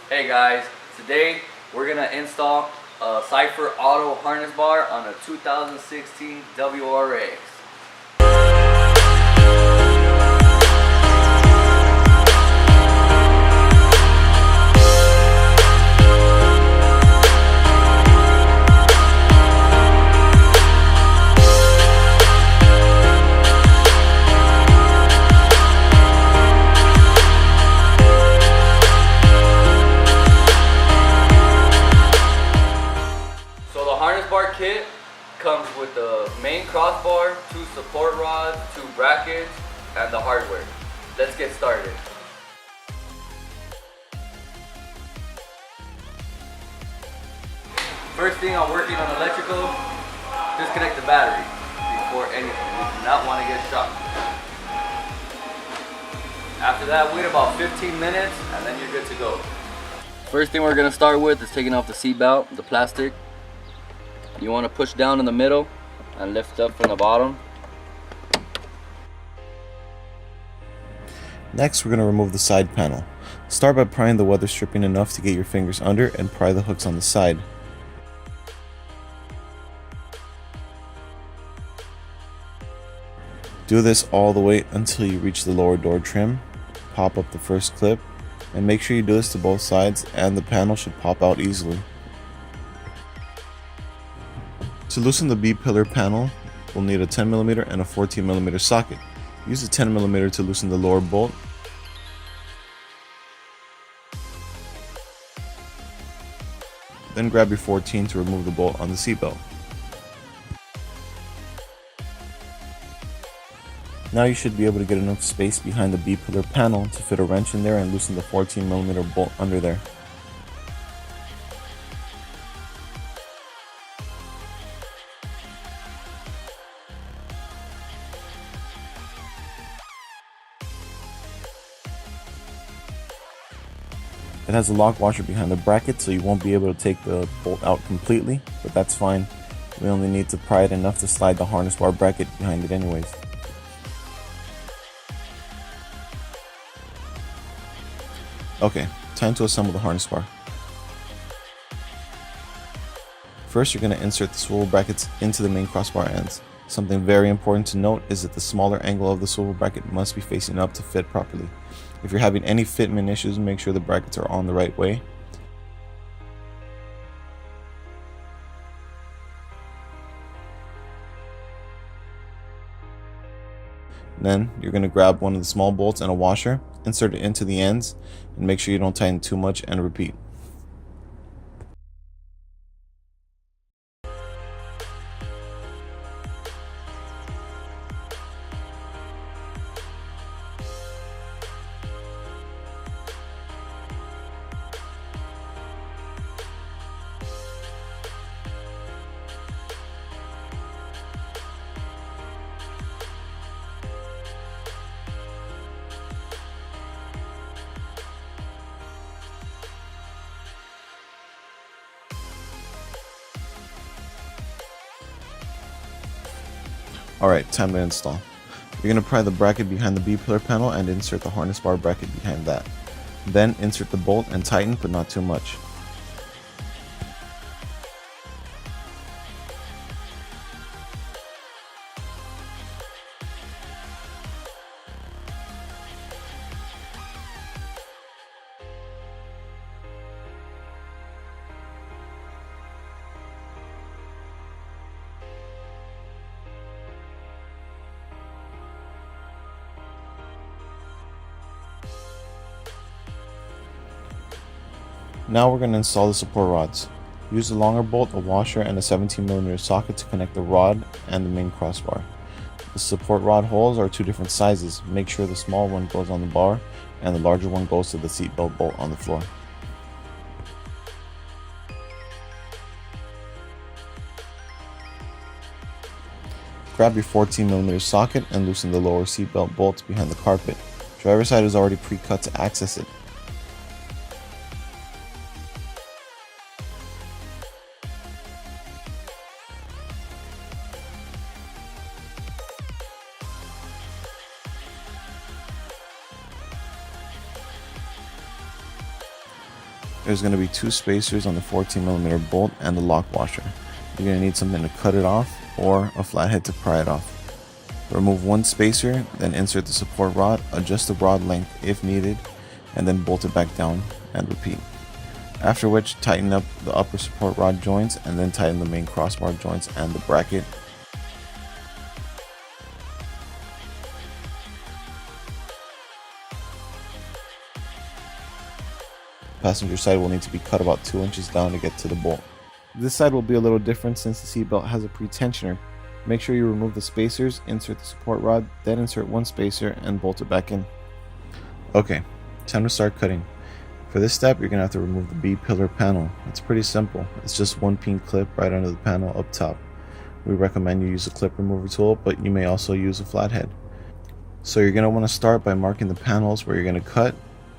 Hey guys, today we're gonna install a CIPHER auto harness bar on a 2016 WRX. So the harness bar kit comes with the main crossbar, 2 support rods, 2 brackets, and the hardware. Let's get started. First thing I'm working on electrical, disconnect the battery before anything. We do not want to get shocked. After that, wait about 15 minutes and then you're good to go. First thing we're going to start with is taking off the seat belt, the plastic. You want to push down in the middle and lift up from the bottom. Next, we're going to remove the side panel. Start by prying the weather stripping enough to get your fingers under and pry the hooks on the side. Do this all the way until you reach the lower door trim. Pop up the first clip and make sure you do this to both sides, and the panel should pop out easily. To loosen the B-pillar panel, we'll need a 10mm and a 14mm socket. Use the 10mm to loosen the lower bolt. Then grab your 14 to remove the bolt on the seatbelt. Now you should be able to get enough space behind the B-pillar panel to fit a wrench in there and loosen the 14mm bolt under there. It has a lock washer behind the bracket, so you won't be able to take the bolt out completely, but that's fine. We only need to pry it enough to slide the harness bar bracket behind it anyways. Okay, time to assemble the harness bar. First, you're going to insert the swivel brackets into the main crossbar ends. Something very important to note is that the smaller angle of the swivel bracket must be facing up to fit properly. If you're having any fitment issues, make sure the brackets are on the right way. Then you're going to grab one of the small bolts and a washer, insert it into the ends, and make sure you don't tighten too much, and repeat. Alright, time to install. You're going to pry the bracket behind the B-pillar panel and insert the harness bar bracket behind that. Then insert the bolt and tighten, but not too much. Now we're going to install the support rods. Use the longer bolt, a washer, and a 17mm socket to connect the rod and the main crossbar. The support rod holes are 2 different sizes. Make sure the small one goes on the bar and the larger one goes to the seatbelt bolt on the floor. Grab your 14mm socket and loosen the lower seatbelt bolts behind the carpet. Driver's side is already pre-cut to access it. there's going to be 2 spacers on the 14mm bolt and the lock washer. You're going to need something to cut it off or a flathead to pry it off. Remove 1 spacer, then insert the support rod, adjust the rod length if needed, and then bolt it back down and repeat. After which, tighten up the upper support rod joints and then tighten the main crossbar joints and the bracket. Passenger side will need to be cut about 2 inches down to get to the bolt. This side will be a little different since the seatbelt has a pre-tensioner. Make sure you remove the spacers, insert the support rod, then insert 1 spacer and bolt it back in. Okay, time to start cutting. For this step, you're going to have to remove the B-pillar panel. It's pretty simple. It's just 1 peen clip right under the panel up top. We recommend you use a clip remover tool, but you may also use a flathead. So you're going to want to start by marking the panels where you're going to cut.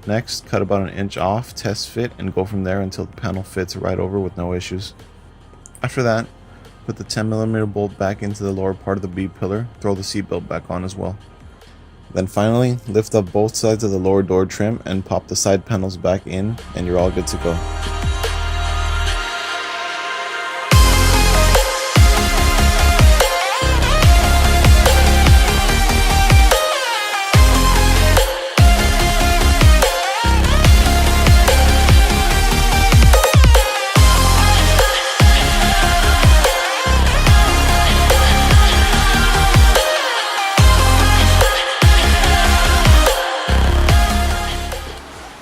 Next, cut about 1 inch off, test fit, and go from there until the panel fits right over with no issues. After that, put the 10mm bolt back into the lower part of the B-pillar, throw the seatbelt back on as well. Then finally, lift up both sides of the lower door trim and pop the side panels back in, and you're all good to go.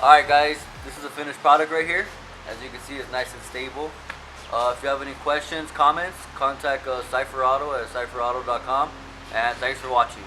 Alright guys, this is a finished product right here. As you can see, it's nice and stable. If you have any questions, comments, contact CIPHER Auto at cipherauto.com, and thanks for watching.